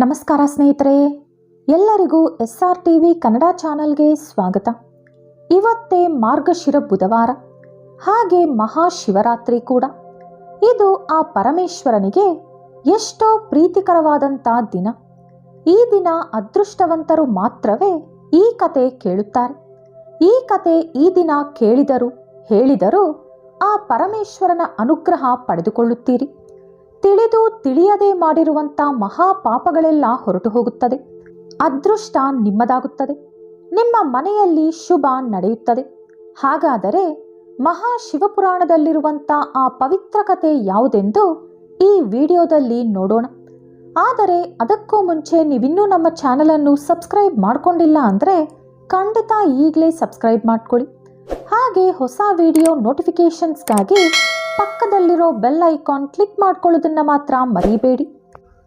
ನಮಸ್ಕಾರ ಸ್ನೇಹಿತರೆ, ಎಲ್ಲರಿಗೂ SRTV ಕನ್ನಡ ಚಾನಲ್ಗೆ ಸ್ವಾಗತ. ಇವತ್ತೇ ಮಾರ್ಗಶಿರ ಬುಧವಾರ, ಹಾಗೆ ಮಹಾಶಿವರಾತ್ರಿ ಕೂಡ. ಇದು ಆ ಪರಮೇಶ್ವರನಿಗೆ ಎಷ್ಟೋ ಪ್ರೀತಿಕರವಾದಂಥ ದಿನ. ಈ ದಿನ ಅದೃಷ್ಟವಂತರು ಮಾತ್ರವೇ ಈ ಕತೆ ಕೇಳುತ್ತಾರೆ. ಈ ಕತೆ ಈ ದಿನ ಕೇಳಿದರು ಹೇಳಿದರೂ ಆ ಪರಮೇಶ್ವರನ ಅನುಗ್ರಹ ಪಡೆದುಕೊಳ್ಳುತ್ತೀರಿ. ತಿಳಿದು ತಿಳಿಯದೆ ಮಾಡಿರುವಂಥ ಮಹಾಪಾಪಗಳೆಲ್ಲ ಹೊರಟು ಹೋಗುತ್ತದೆ. ಅದೃಷ್ಟ ನಿಮ್ಮದಾಗುತ್ತದೆ. ನಿಮ್ಮ ಮನೆಯಲ್ಲಿ ಶುಭ ನಡೆಯುತ್ತದೆ. ಹಾಗಾದರೆ ಮಹಾಶಿವಪುರಾಣದಲ್ಲಿರುವಂಥ ಆ ಪವಿತ್ರ ಕಥೆ ಯಾವುದೆಂದು ಈ ವಿಡಿಯೋದಲ್ಲಿ ನೋಡೋಣ. ಆದರೆ ಅದಕ್ಕೂ ಮುಂಚೆ ನೀವಿನ್ನೂ ನಮ್ಮ ಚಾನಲನ್ನು ಸಬ್ಸ್ಕ್ರೈಬ್ ಮಾಡಿಕೊಂಡಿಲ್ಲ ಅಂದರೆ ಖಂಡಿತ ಈಗಲೇ ಸಬ್ಸ್ಕ್ರೈಬ್ ಮಾಡ್ಕೊಳ್ಳಿ. ಹಾಗೆ ಹೊಸ ವಿಡಿಯೋ ನೋಟಿಫಿಕೇಷನ್ಸ್ಗಾಗಿ ಪಕ್ಕದಲ್ಲಿರೋ ಬೆಲ್ ಐಕಾನ್ ಕ್ಲಿಕ್ ಮಾಡ್ಕೊಳ್ಳೋದನ್ನು ಮಾತ್ರ ಮರಿಬೇಡಿ.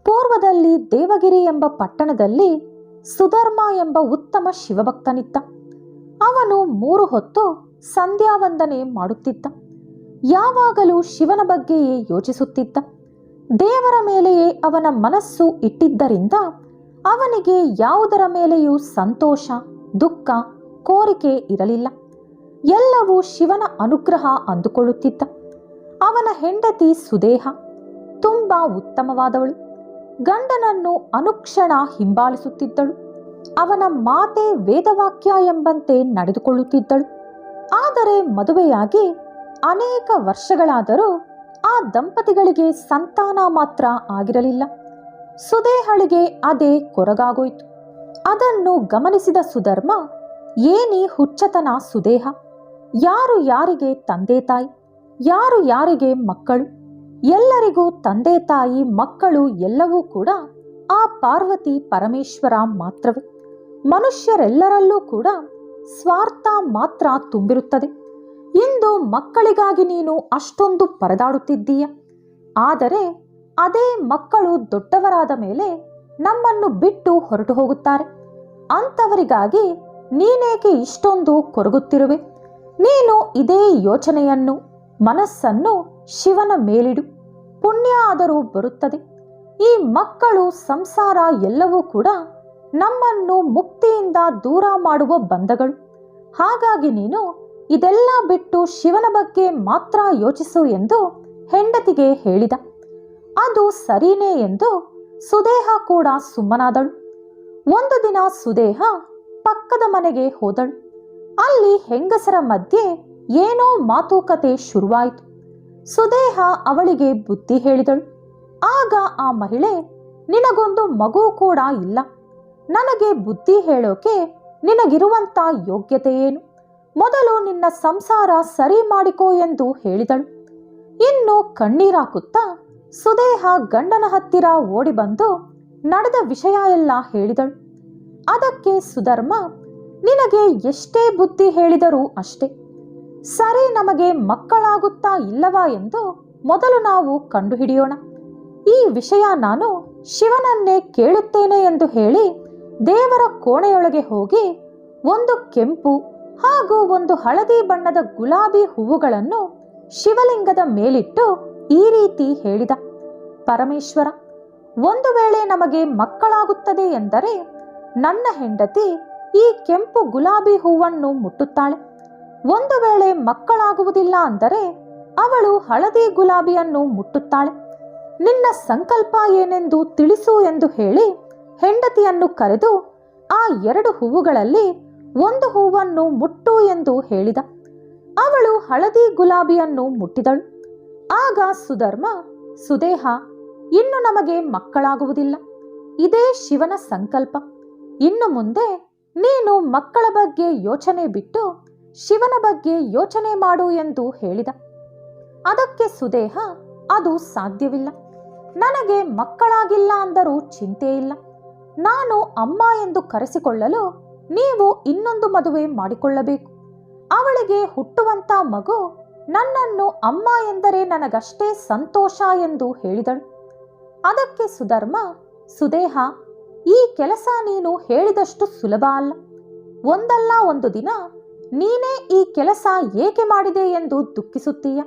ಪೂರ್ವದಲ್ಲಿ ದೇವಗಿರಿ ಎಂಬ ಪಟ್ಟಣದಲ್ಲಿ ಸುಧರ್ಮ ಎಂಬ ಉತ್ತಮ ಶಿವಭಕ್ತನಿದ್ದ. ಅವನು 3 ಹೊತ್ತು ಸಂಧ್ಯಾ ವಂದನೆ ಮಾಡುತ್ತಿದ್ದ. ಯಾವಾಗಲೂ ಶಿವನ ಬಗ್ಗೆಯೇ ಯೋಚಿಸುತ್ತಿದ್ದ. ದೇವರ ಮೇಲೆಯೇ ಅವನ ಮನಸ್ಸು ಇಟ್ಟಿದ್ದರಿಂದ ಅವನಿಗೆ ಯಾವುದರ ಮೇಲೆಯೂ ಸಂತೋಷ, ದುಃಖ, ಕೋರಿಕೆ ಇರಲಿಲ್ಲ. ಎಲ್ಲವೂ ಶಿವನ ಅನುಗ್ರಹ ಅಂದುಕೊಳ್ಳುತ್ತಿದ್ದ. ಅವನ ಹೆಂಡತಿ ಸುದೇಹ ತುಂಬಾ ಉತ್ತಮವಾದವಳು. ಗಂಡನನ್ನು ಅನುಕ್ಷಣ ಹಿಂಬಾಲಿಸುತ್ತಿದ್ದಳು. ಅವನ ಮಾತೆ ವೇದವಾಕ್ಯ ಎಂಬಂತೆ ನಡೆದುಕೊಳ್ಳುತ್ತಿದ್ದಳು. ಆದರೆ ಮದುವೆಯಾಗಿ ಅನೇಕ ವರ್ಷಗಳಾದರೂ ಆ ದಂಪತಿಗಳಿಗೆ ಸಂತಾನ ಮಾತ್ರ ಆಗಿರಲಿಲ್ಲ. ಸುದೇಹಳಿಗೆ ಅದೇ ಕೊರಗಾಗೋಯ್ತು. ಅದನ್ನು ಗಮನಿಸಿದ ಸುಧರ್ಮ, ಏನಿ ಹುಚ್ಚತನ ಸುದೇಹ, ಯಾರು ಯಾರಿಗೆ ತಂದೆ ತಾಯಿ, ಯಾರು ಯಾರಿಗೆ ಮಕ್ಕಳು, ಎಲ್ಲರಿಗೂ ತಂದೆ ತಾಯಿ ಮಕ್ಕಳು ಎಲ್ಲವೂ ಕೂಡ ಆ ಪಾರ್ವತಿ ಪರಮೇಶ್ವರ ಮಾತ್ರವೇ. ಮನುಷ್ಯರೆಲ್ಲರಲ್ಲೂ ಕೂಡ ಸ್ವಾರ್ಥ ಮಾತ್ರ ತುಂಬಿರುತ್ತದೆ. ಇಂದು ಮಕ್ಕಳಿಗಾಗಿ ನೀನು ಅಷ್ಟೊಂದು ಪರದಾಡುತ್ತಿದ್ದೀಯ. ಆದರೆ ಅದೇ ಮಕ್ಕಳು ದೊಡ್ಡವರಾದ ಮೇಲೆ ನಮ್ಮನ್ನು ಬಿಟ್ಟು ಹೊರಟು ಹೋಗುತ್ತಾರೆ. ಅಂಥವರಿಗಾಗಿ ನೀನೇಕೆ ಇಷ್ಟೊಂದು ಕೊರಗುತ್ತಿರುವೆ? ನೀನು ಇದೇ ಯೋಚನೆಯನ್ನು, ಮನಸ್ಸನ್ನು ಶಿವನ ಮೇಲಿಡು. ಪುಣ್ಯ ಆದರೂ ಬರುತ್ತದೆ. ಈ ಮಕ್ಕಳು, ಸಂಸಾರ ಎಲ್ಲವೂ ಕೂಡ ನಮ್ಮನ್ನು ಮುಕ್ತಿಯಿಂದ ದೂರ ಮಾಡುವ ಬಂಧಗಳು. ಹಾಗಾಗಿ ನೀನು ಇದೆಲ್ಲ ಬಿಟ್ಟು ಶಿವನ ಬಗ್ಗೆ ಮಾತ್ರ ಯೋಚಿಸು ಎಂದು ಹೆಂಡತಿಗೆ ಹೇಳಿದ. ಅದು ಸರಿನೇ ಎಂದು ಸುದೇಹ ಕೂಡ ಸುಮ್ಮನಾದಳು. ಒಂದು ದಿನ ಸುದೇಹ ಪಕ್ಕದ ಮನೆಗೆ ಹೋದಳು. ಅಲ್ಲಿ ಹೆಂಗಸರ ಮಧ್ಯೆ ಏನೋ ಮಾತುಕತೆ ಶುರುವಾಯಿತು. ಸುದೇಹ ಅವಳಿಗೆ ಬುದ್ಧಿ ಹೇಳಿದಳು. ಆಗ ಆ ಮಹಿಳೆ, ನಿನಗೊಂದು ಮಗು ಕೂಡ ಇಲ್ಲ, ನನಗೆ ಬುದ್ಧಿ ಹೇಳೋಕೆ ನಿನಗಿರುವಂಥ ಯೋಗ್ಯತೆ ಏನು? ಮೊದಲು ನಿನ್ನ ಸಂಸಾರ ಸರಿ ಮಾಡಿಕೋ ಎಂದು ಹೇಳಿದಳು. ಇನ್ನು ಕಣ್ಣೀರಾಕುತ್ತಾ ಸುದೇಹ ಗಂಡನ ಹತ್ತಿರ ಓಡಿ ಬಂದು ನಡೆದ ವಿಷಯ ಎಲ್ಲ ಹೇಳಿದಳು. ಅದಕ್ಕೆ ಸುಧರ್ಮ, ನಿನಗೆ ಎಷ್ಟೇ ಬುದ್ಧಿ ಹೇಳಿದರೂ ಅಷ್ಟೇ. ಸರಿ, ನಮಗೆ ಮಕ್ಕಳಾಗುತ್ತಾ ಇಲ್ಲವಾ ಎಂದು ಮೊದಲು ನಾವು ಕಂಡುಹಿಡಿಯೋಣ. ಈ ವಿಷಯ ನಾನು ಶಿವನನ್ನೇ ಕೇಳುತ್ತೇನೆ ಎಂದು ಹೇಳಿ ದೇವರ ಕೋಣೆಯೊಳಗೆ ಹೋಗಿ ಒಂದು ಕೆಂಪು ಹಾಗೂ ಒಂದು ಹಳದಿ ಬಣ್ಣದ ಗುಲಾಬಿ ಹೂವುಗಳನ್ನು ಶಿವಲಿಂಗದ ಮೇಲಿಟ್ಟು ಈ ರೀತಿ ಹೇಳಿದ. ಪರಮೇಶ್ವರ, ಒಂದು ವೇಳೆ ನಮಗೆ ಮಕ್ಕಳಾಗುತ್ತದೆ ಎಂದರೆ ನನ್ನ ಹೆಂಡತಿ ಈ ಕೆಂಪು ಗುಲಾಬಿ ಹೂವನ್ನು ಮುಟ್ಟುತ್ತಾಳೆ. ಒಂದು ವೇಳೆ ಮಕ್ಕಳಾಗುವುದಿಲ್ಲ ಅಂದರೆ ಅವಳು ಹಳದಿ ಗುಲಾಬಿಯನ್ನು ಮುಟ್ಟುತ್ತಾಳೆ. ನಿನ್ನ ಸಂಕಲ್ಪ ಏನೆಂದು ತಿಳಿಸು ಎಂದು ಹೇಳಿ ಹೆಂಡತಿಯನ್ನು ಕರೆದು ಆ 2 ಹೂವುಗಳಲ್ಲಿ ಒಂದು ಹೂವನ್ನು ಮುಟ್ಟು ಎಂದು ಹೇಳಿದ. ಅವಳು ಹಳದಿ ಗುಲಾಬಿಯನ್ನು ಮುಟ್ಟಿದಳು. ಆಗ ಸುಧರ್ಮ, ಸುದೇಹ, ಇನ್ನು ನಮಗೆ ಮಕ್ಕಳಾಗುವುದಿಲ್ಲ, ಇದೇ ಶಿವನ ಸಂಕಲ್ಪ. ಇನ್ನು ಮುಂದೆ ನೀನು ಮಕ್ಕಳ ಬಗ್ಗೆ ಯೋಚನೆ ಬಿಟ್ಟು ಶಿವನ ಬಗ್ಗೆ ಯೋಚನೆ ಮಾಡು ಎಂದು ಹೇಳಿದ. ಅದಕ್ಕೆ ಸುದೇಹ, ಅದು ಸಾಧ್ಯವಿಲ್ಲ, ನನಗೆ ಮಕ್ಕಳಾಗಿಲ್ಲ ಅಂದರೂ ಚಿಂತೆ ಇಲ್ಲ. ನಾನು ಅಮ್ಮ ಎಂದು ಕರೆಸಿಕೊಳ್ಳಲು ನೀವು ಇನ್ನೊಂದು ಮದುವೆ ಮಾಡಿಕೊಳ್ಳಬೇಕು. ಅವಳಿಗೆ ಹುಟ್ಟುವಂತ ಮಗು ನನ್ನನ್ನು ಅಮ್ಮ ಎಂದರೆ ನನಗಷ್ಟೇ ಸಂತೋಷ ಎಂದು ಹೇಳಿದಳು. ಅದಕ್ಕೆ ಸುಧರ್ಮ, ಸುದೇಹ, ಈ ಕೆಲಸ ನೀನು ಹೇಳಿದಷ್ಟು ಸುಲಭ ಅಲ್ಲ. ಒಂದಲ್ಲ ಒಂದು ದಿನ ನೀನೇ ಈ ಕೆಲಸ ಏಕೆ ಮಾಡಿದೆ ಎಂದು ದುಃಖಿಸುತ್ತೀಯ.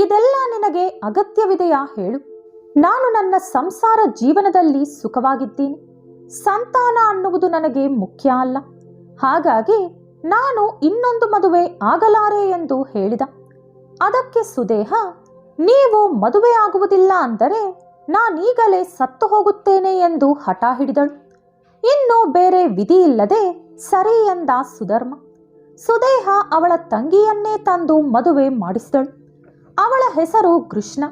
ಇದೆಲ್ಲ ನಿನಗೆ ಅಗತ್ಯವಿದೆಯಾ ಹೇಳು? ನಾನು ನನ್ನ ಸಂಸಾರ ಜೀವನದಲ್ಲಿ ಸುಖವಾಗಿದ್ದೀನಿ. ಸಂತಾನ ಅನ್ನುವುದು ನನಗೆ ಮುಖ್ಯ ಅಲ್ಲ. ಹಾಗಾಗಿ ನಾನು ಇನ್ನೊಂದು ಮದುವೆ ಆಗಲಾರೆ ಎಂದು ಹೇಳಿದ. ಅದಕ್ಕೆ ಸುದೇಹ, ನೀವು ಮದುವೆ ಆಗುವುದಿಲ್ಲ ಅಂದರೆ ನಾನೀಗಲೇ ಸತ್ತು ಹೋಗುತ್ತೇನೆ ಎಂದು ಹಠ ಹಿಡಿದಳು. ಇನ್ನು ಬೇರೆ ವಿಧಿ ಇಲ್ಲದೆ ಸರಿ ಎಂದ ಸುಧರ್ಮ. ಸುದೇಹ ಅವಳ ತಂಗಿಯನ್ನೇ ತಂದು ಮದುವೆ ಮಾಡಿಸಿದಳು. ಅವಳ ಹೆಸರು ಕೃಷ್ಣ.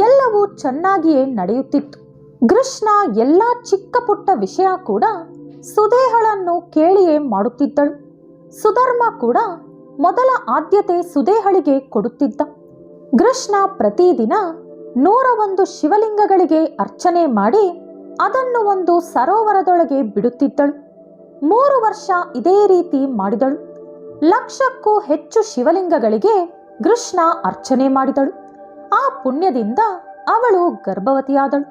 ಎಲ್ಲವೂ ಚೆನ್ನಾಗಿಯೇ ನಡೆಯುತ್ತಿತ್ತು. ಕೃಷ್ಣ ಎಲ್ಲ ಚಿಕ್ಕ ಪುಟ್ಟ ವಿಷಯ ಕೂಡ ಸುದೇಹಳನ್ನು ಕೇಳಿಯೇ ಮಾಡುತ್ತಿದ್ದಳು. ಸುಧರ್ಮ ಕೂಡ ಮೊದಲ ಆದ್ಯತೆ ಸುದೇಹಳಿಗೆ ಕೊಡುತ್ತಿದ್ದ. ಕೃಷ್ಣ ಪ್ರತಿದಿನ 101 ಶಿವಲಿಂಗಗಳಿಗೆ ಅರ್ಚನೆ ಮಾಡಿ ಅದನ್ನು ಒಂದು ಸರೋವರದೊಳಗೆ ಬಿಡುತ್ತಿದ್ದಳು. 3 ವರ್ಷ ಇದೇ ರೀತಿ ಮಾಡಿದಳು. 1,00,000ಕ್ಕೂ ಹೆಚ್ಚು ಶಿವಲಿಂಗಗಳಿಗೆ ಕೃಷ್ಣ ಅರ್ಚನೆ ಮಾಡಿದಳು. ಆ ಪುಣ್ಯದಿಂದ ಅವಳು ಗರ್ಭವತಿಯಾದಳು.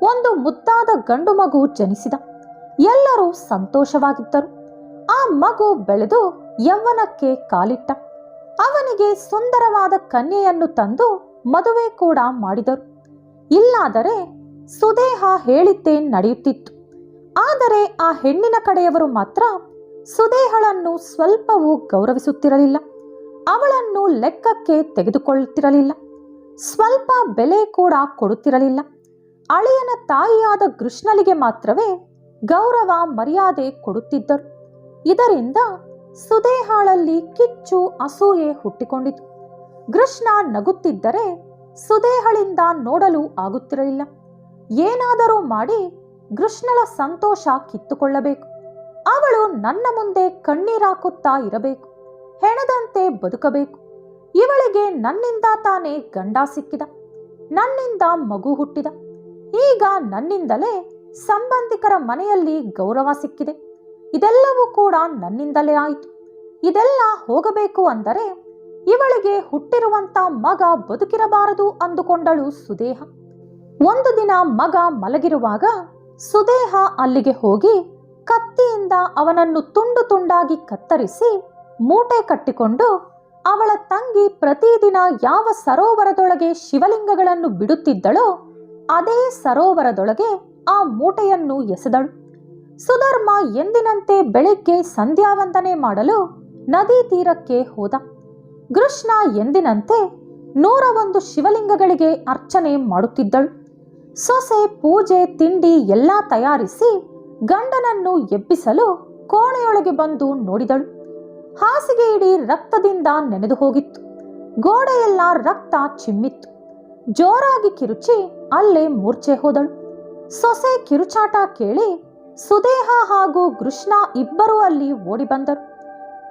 ಒಂದು ಮುದ್ದಾದ ಗಂಡು ಮಗು ಜನಿಸಿದ. ಎಲ್ಲರೂ ಸಂತೋಷವಾಗಿದ್ದರು. ಆ ಮಗು ಬೆಳೆದು ಯೌವನಕ್ಕೆ ಕಾಲಿಟ್ಟ. ಅವನಿಗೆ ಸುಂದರವಾದ ಕನ್ಯೆಯನ್ನು ತಂದು ಮದುವೆ ಕೂಡ ಮಾಡಿದರು. ಇಲ್ಲಾದರೆ ಸುದೇಹ ಹೇಳಿದ್ದೇ ನಡೆಯುತ್ತಿತ್ತು. ಆದರೆ ಆ ಹೆಣ್ಣಿನ ಕಡೆಯವರು ಮಾತ್ರ ಸುದೇಹಳನ್ನು ಸ್ವಲ್ಪವೂ ಗೌರವಿಸುತ್ತಿರಲಿಲ್ಲ. ಅವಳನ್ನು ಲೆಕ್ಕಕ್ಕೆ ತೆಗೆದುಕೊಳ್ಳುತ್ತಿರಲಿಲ್ಲ. ಸ್ವಲ್ಪ ಬೆಲೆ ಕೂಡ ಕೊಡುತ್ತಿರಲಿಲ್ಲ. ಅಳಿಯನ ತಾಯಿಯಾದ ಕೃಷ್ಣನಿಗೆ ಮಾತ್ರವೇ ಗೌರವ ಮರ್ಯಾದೆ ಕೊಡುತ್ತಿದ್ದರು. ಇದರಿಂದ ಸುದೇಹಾಳಲ್ಲಿ ಕಿಚ್ಚು ಅಸೂಯೆ ಹುಟ್ಟಿಕೊಂಡಿತು. ಕೃಷ್ಣ ನಗುತ್ತಿದ್ದರೆ ಸುದೇಹಳಿಂದ ನೋಡಲು ಆಗುತ್ತಿರಲಿಲ್ಲ. ಏನಾದರೂ ಮಾಡಿ ಕೃಷ್ಣಳ ಸಂತೋಷ ಕಿತ್ತುಕೊಳ್ಳಬೇಕು. ಅವಳು ನನ್ನ ಮುಂದೆ ಕಣ್ಣೀರಾಕುತ್ತಾ ಇರಬೇಕು. ಹೆಣದಂತೆ ಬದುಕಬೇಕು. ಇವಳಿಗೆ ನನ್ನಿಂದ ತಾನೇ ಗಂಡ ಸಿಕ್ಕಿದ, ನನ್ನಿಂದ ಮಗು ಹುಟ್ಟಿದ. ಈಗ ನನ್ನಿಂದಲೇ ಸಂಬಂಧಿಕರ ಮನೆಯಲ್ಲಿ ಗೌರವ ಸಿಕ್ಕಿದೆ. ಇದೆಲ್ಲವೂ ಕೂಡ ನನ್ನಿಂದಲೇ ಆಯಿತು. ಇದೆಲ್ಲ ಹೋಗಬೇಕು ಅಂದರೆ ಇವಳಿಗೆ ಹುಟ್ಟಿರುವಂತ ಮಗ ಬದುಕಿರಬಾರದು ಅಂದುಕೊಂಡಳು ಸುದೇಹ. ಒಂದು ದಿನ ಮಗ ಮಲಗಿರುವಾಗ ಸುದೇಹ ಅಲ್ಲಿಗೆ ಹೋಗಿ ಕತ್ತಿಯಿಂದ ಅವನನ್ನು ತುಂಡು ತುಂಡಾಗಿ ಕತ್ತರಿಸಿ ಮೂಟೆ ಕಟ್ಟಿಕೊಂಡು ಅವಳ ತಂಗಿ ಪ್ರತಿದಿನ ಯಾವ ಸರೋವರದೊಳಗೆ ಶಿವಲಿಂಗಗಳನ್ನು ಬಿಡುತ್ತಿದ್ದಳೋ ಅದೇ ಸರೋವರದೊಳಗೆ ಆ ಮೂಟೆಯನ್ನು ಎಸೆದಳು. ಸುಧರ್ಮ ಎಂದಿನಂತೆ ಬೆಳಿಗ್ಗೆ ಸಂಧ್ಯಾವಂದನೆ ಮಾಡಲು ನದಿ ತೀರಕ್ಕೆ ಹೋದ. ಕೃಷ್ಣ ಎಂದಿನಂತೆ 101 ಶಿವಲಿಂಗಗಳಿಗೆ ಅರ್ಚನೆ ಮಾಡುತ್ತಿದ್ದಳು. ಸೊಸೆ ಪೂಜೆ ತಿಂಡಿ ಎಲ್ಲ ತಯಾರಿಸಿ ಗಂಡನನ್ನು ಎಬ್ಬಿಸಲು ಕೋಣೆಯೊಳಗೆ ಬಂದು ನೋಡಿದಳು. ಹಾಸಿಗೆ ಇಡೀ ರಕ್ತದಿಂದ ನೆನೆದು ಹೋಗಿತ್ತು. ಗೋಡೆಯೆಲ್ಲ ರಕ್ತ ಚಿಮ್ಮಿತ್ತು. ಜೋರಾಗಿ ಕಿರುಚಿ ಅಲ್ಲೇ ಮೂರ್ಛೆ ಹೋದಳು. ಸೊಸೆ ಕಿರುಚಾಟ ಕೇಳಿ ಸುದೇಹ ಹಾಗೂ ಕೃಷ್ಣ ಇಬ್ಬರೂ ಅಲ್ಲಿ ಓಡಿ ಬಂದರು.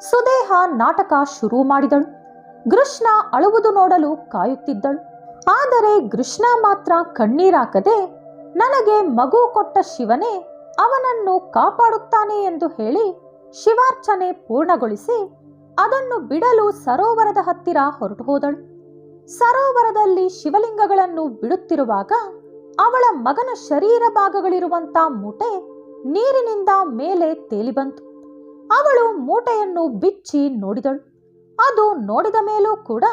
ಸುದೇಹ ನಾಟಕ ಶುರು ಮಾಡಿದಳು. ಕೃಷ್ಣ ಅಳುವುದು ನೋಡಲು ಕಾಯುತ್ತಿದ್ದಳು. ಆದರೆ ಕೃಷ್ಣ ಮಾತ್ರ ಕಣ್ಣೀರಾಕದೆ ನನಗೆ ಮಗು ಕೊಟ್ಟ ಶಿವನೇ ಅವನನ್ನು ಕಾಪಾಡುತ್ತಾನೆ ಎಂದು ಹೇಳಿ ಶಿವಾರ್ಚನೆ ಪೂರ್ಣಗೊಳಿಸಿ ಅದನ್ನು ಬಿಡಲು ಸರೋವರದ ಹತ್ತಿರ ಹೊರಟು ಹೋದಳು. ಸರೋವರದಲ್ಲಿ ಶಿವಲಿಂಗಗಳನ್ನು ಬಿಡುತ್ತಿರುವಾಗ ಅವಳ ಮಗನ ಶರೀರ ಭಾಗಗಳಿರುವಂತ ಮೂಟೆ ನೀರಿನಿಂದ ಮೇಲೆ ತೇಲಿ ಬಂತು. ಅವಳು ಮೂಟೆಯನ್ನು ಬಿಚ್ಚಿ ನೋಡಿದಳು. ಅದು ನೋಡಿದ ಮೇಲೂ ಕೂಡ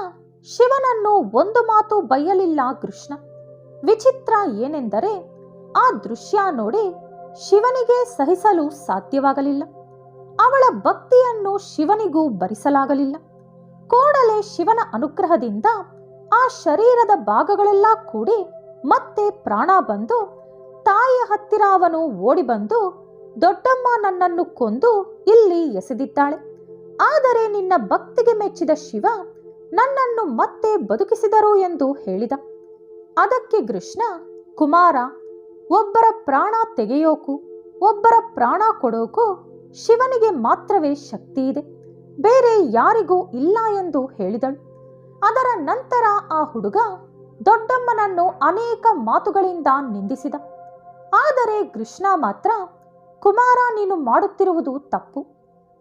ಶಿವನನ್ನು ಒಂದು ಮಾತು ಬೈಯಲಿಲ್ಲ ಕೃಷ್ಣ. ವಿಚಿತ್ರ ಏನೆಂದರೆ ಆ ದೃಶ್ಯ ನೋಡಿ ಶಿವನಿಗೆ ಸಹಿಸಲು ಸಾಧ್ಯವಾಗಲಿಲ್ಲ. ಅವಳ ಭಕ್ತಿಯನ್ನು ಶಿವನಿಗೂ ಭರಿಸಲಾಗಲಿಲ್ಲ. ಕೂಡಲೇ ಶಿವನ ಅನುಗ್ರಹದಿಂದ ಆ ಶರೀರದ ಭಾಗಗಳೆಲ್ಲ ಕೂಡಿ ಮತ್ತೆ ಪ್ರಾಣ ಬಂದು ತಾಯಿಯ ಹತ್ತಿರ ಅವನು ಓಡಿ ಬಂದು, ದೊಡ್ಡಮ್ಮ ನನ್ನನ್ನು ಕೊಂದು ಇಲ್ಲಿ ಎಸೆದಿದ್ದಾಳೆ. ಆದರೆ ನಿನ್ನ ಭಕ್ತಿಗೆ ಮೆಚ್ಚಿದ ಶಿವ ನನ್ನನ್ನು ಮತ್ತೆ ಬದುಕಿಸಿದರು ಎಂದು ಹೇಳಿದ. ಅದಕ್ಕೆ ಕೃಷ್ಣ, ಕುಮಾರ, ಒಬ್ಬರ ಪ್ರಾಣ ತೆಗೆಯೋಕು ಒಬ್ಬರ ಪ್ರಾಣ ಕೊಡೋಕು ಶಿವನಿಗೆ ಮಾತ್ರವೇ ಶಕ್ತಿ ಇದೆ, ಬೇರೆ ಯಾರಿಗೂ ಇಲ್ಲ ಎಂದು ಹೇಳಿದಳು. ಅದರ ನಂತರ ಆ ಹುಡುಗ ದೊಡ್ಡಮ್ಮನನ್ನು ಅನೇಕ ಮಾತುಗಳಿಂದ ನಿಂದಿಸಿದ. ಆದರೆ ಕೃಷ್ಣ ಮಾತ್ರ, ಕುಮಾರ, ನೀನು ಮಾಡುತ್ತಿರುವುದು ತಪ್ಪು.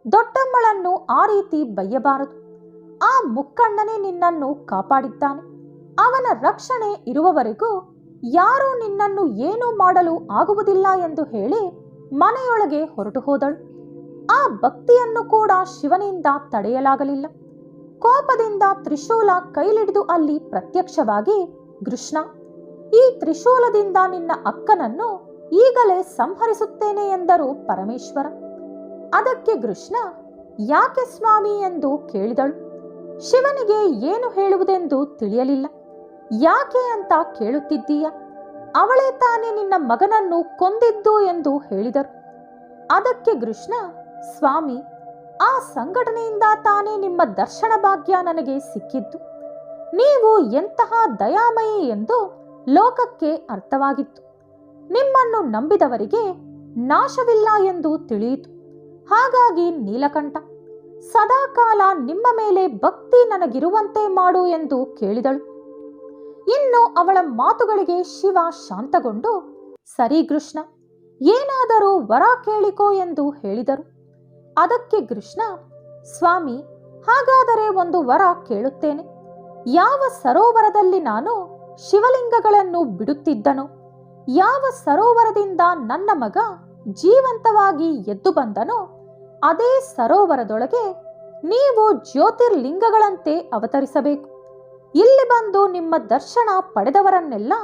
ದೊಡ್ಡಮ್ಮಳನ್ನು ಆ ರೀತಿ ಬೈಯಬಾರದು. ಆ ಮುಕ್ಕಣ್ಣನೇ ನಿನ್ನನ್ನು ಕಾಪಾಡಿದ್ದಾನೆ. ಅವನ ರಕ್ಷಣೆ ಇರುವವರೆಗೂ ಯಾರೂ ನಿನ್ನನ್ನು ಏನೂ ಮಾಡಲು ಆಗುವುದಿಲ್ಲ ಎಂದು ಹೇಳಿ ಮನೆಯೊಳಗೆ ಹೊರಟು ಹೋದಳು. ಆ ಭಕ್ತಿಯನ್ನು ಕೂಡ ಶಿವನಿಂದ ತಡೆಯಲಾಗಲಿಲ್ಲ. ಕೋಪದಿಂದ ತ್ರಿಶೂಲ ಕೈಲಿಡಿದು ಅಲ್ಲಿ ಪ್ರತ್ಯಕ್ಷವಾಗಿ, ಕೃಷ್ಣ, ಈ ತ್ರಿಶೂಲದಿಂದ ನಿನ್ನ ಅಕ್ಕನನ್ನು ಈಗಲೇ ಸಂಹರಿಸುತ್ತೇನೆ ಎಂದರು ಪರಮೇಶ್ವರ. ಅದಕ್ಕೆ ಕೃಷ್ಣ, ಯಾಕೆ ಸ್ವಾಮಿ ಎಂದು ಕೇಳಿದಳು. ಶಿವನಿಗೆ ಏನು ಹೇಳುವುದೆಂದು ತಿಳಿಯಲಿಲ್ಲ. ಯಾಕೆ ಅಂತ ಕೇಳುತ್ತಿದ್ದೀಯ? ಅವಳೇ ತಾನೇ ನಿನ್ನ ಮಗನನ್ನು ಕೊಂದಿದ್ದು ಎಂದು ಹೇಳಿದರು. ಅದಕ್ಕೆ ಕೃಷ್ಣ, ಸ್ವಾಮಿ, ಆ ಸಂಘಟನೆಯಿಂದ ತಾನೇ ನಿಮ್ಮ ದರ್ಶನ ಭಾಗ್ಯ ನನಗೆ ಸಿಕ್ಕಿದ್ದು. ನೀವು ಎಂತಹ ದಯಾಮಯಿ ಎಂದು ಲೋಕಕ್ಕೆ ಅರ್ಥವಾಗಿತ್ತು. ನಿಮ್ಮನ್ನು ನಂಬಿದವರಿಗೆ ನಾಶವಿಲ್ಲ ಎಂದು ತಿಳಿಯಿತು. ಹಾಗಾಗಿ ನೀಲಕಂಠ, ಸದಾಕಾಲ ನಿಮ್ಮ ಮೇಲೆ ಭಕ್ತಿ ನನಗಿರುವಂತೆ ಮಾಡು ಎಂದು ಕೇಳಿದಳು. ಇನ್ನು ಅವಳ ಮಾತುಗಳಿಗೆ ಶಿವ ಶಾಂತಗೊಂಡು, ಸರಿ ಕೃಷ್ಣ, ಏನಾದರೂ ವರ ಕೇಳಿಕೋ ಎಂದು ಹೇಳಿದರು. ಅದಕ್ಕೆ ಕೃಷ್ಣ, ಸ್ವಾಮಿ, ಹಾಗಾದರೆ ಒಂದು ವರ ಕೇಳುತ್ತೇನೆ. ಯಾವ ಸರೋವರದಲ್ಲಿ ನಾನು ಶಿವಲಿಂಗಗಳನ್ನು ಬಿಡುತ್ತಿದ್ದನೋ, ಯಾವ ಸರೋವರದಿಂದ ನನ್ನ ಮಗ ಜೀವಂತವಾಗಿ ಎದ್ದು ಬಂದನೋ, ಅದೇ ಸರೋವರದೊಳಗೆ ನೀವು ಜ್ಯೋತಿರ್ಲಿಂಗಗಳಂತೆ ಅವತರಿಸಬೇಕು. ಇಲ್ಲಿ ಬಂದು ನಿಮ್ಮ ದರ್ಶನ ಪಡೆದವರನ್ನೆಲ್ಲ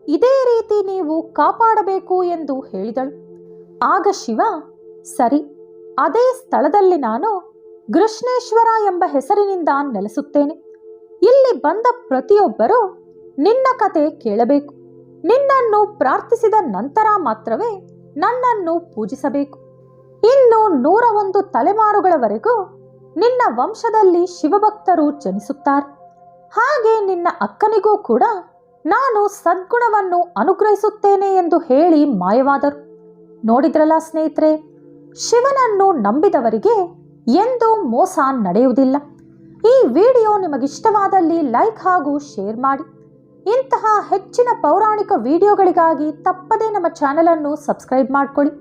ಇದೇ ರೀತಿ ನೀವು ಕಾಪಾಡಬೇಕು ಎಂದು ಹೇಳಿದಳು. ಆಗ ಶಿವ, ಸರಿ, ಅದೇ ಸ್ಥಳದಲ್ಲಿ ನಾನು ಕೃಷ್ಣೇಶ್ವರ ಎಂಬ ಹೆಸರಿನಿಂದ ನೆಲೆಸುತ್ತೇನೆ. ಇಲ್ಲಿ ಬಂದ ಪ್ರತಿಯೊಬ್ಬರೂ ನಿನ್ನ ಕತೆ ಕೇಳಬೇಕು. ನಿನ್ನನ್ನು ಪ್ರಾರ್ಥಿಸಿದ ನಂತರ ಮಾತ್ರವೇ ನನ್ನನ್ನು ಪೂಜಿಸಬೇಕು. ಇನ್ನು 101 ತಲೆಮಾರುಗಳವರೆಗೂ ನಿನ್ನ ವಂಶದಲ್ಲಿ ಶಿವಭಕ್ತರು ಜನಿಸುತ್ತಾರೆ. ಹಾಗೆ ನಿನ್ನ ಅಕ್ಕನಿಗೂ ಕೂಡ ನಾನು ಸದ್ಗುಣವನ್ನು ಅನುಗ್ರಹಿಸುತ್ತೇನೆ ಎಂದು ಹೇಳಿ ಮಾಯವಾದರು. ನೋಡಿದ್ರಲ್ಲ ಸ್ನೇಹಿತರೆ, ಶಿವನನ್ನು ನಂಬಿದವರಿಗೆ ಎಂದೂ ಮೋಸ ನಡೆಯುವುದಿಲ್ಲ. ಈ ವಿಡಿಯೋ ನಿಮಗಿಷ್ಟವಾದಲ್ಲಿ ಲೈಕ್ ಹಾಗೂ ಶೇರ್ ಮಾಡಿ. ಇಂತಹ ಹೆಚ್ಚಿನ ಪೌರಾಣಿಕ ವಿಡಿಯೋಗಳಿಗಾಗಿ ತಪ್ಪದೇ ನಮ್ಮ ಚಾನೆಲನ್ನು ಸಬ್ಸ್ಕ್ರೈಬ್ ಮಾಡಿಕೊಳ್ಳಿ.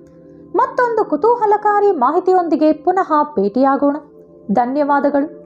ಮತ್ತೊಂದು ಕುತೂಹಲಕಾರಿ ಮಾಹಿತಿಯೊಂದಿಗೆ ಪುನಃ ಭೇಟಿಯಾಗೋಣ. ಧನ್ಯವಾದಗಳು.